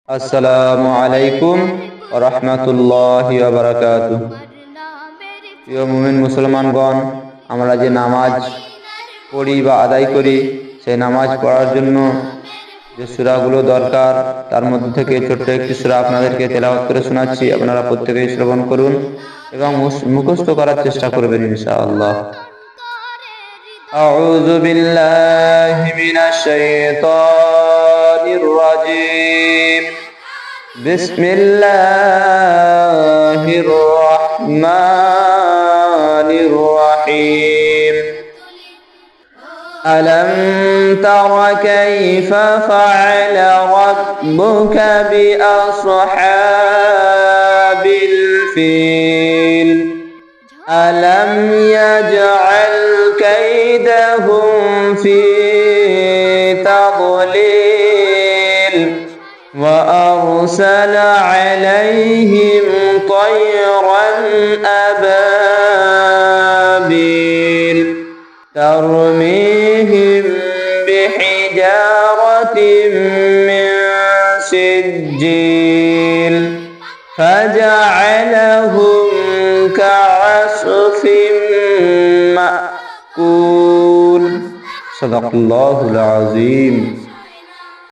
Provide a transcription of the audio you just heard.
আসসালামু আলাইকুম ওয়া রাহমাতুল্লাহি ওয়া বারাকাতুহু। প্রিয় মুমিন মুসলমানগণ, আমরা যে নামাজ পড়ি বা আদায় করি, সেই নামাজ পড়ার জন্য যে সূরাগুলো দরকার, তার মধ্যে থেকে ছোট্ট একটি সূরা আপনাদেরকে তেলাওয়াত করে শোনাচ্ছি। আপনারা প্রত্যেকেই শ্রবণ করুন এবং মুখস্থ করার চেষ্টা করবেন ইনশাআল্লাহ। আউযু বিল্লাহি মিনাশ শাইতানির রাজীম। বিসমিল্লাহির রহমানির রহিম। ألم تر كيف فعل ربك بأصحاب الفيل ألم يجعل كيدهم في تضليل وأرسل عليهم طيرا أبابيل ترميهم بحجارة من سجيل فجعلهم كعصف مأكول. صدق الله العظيم.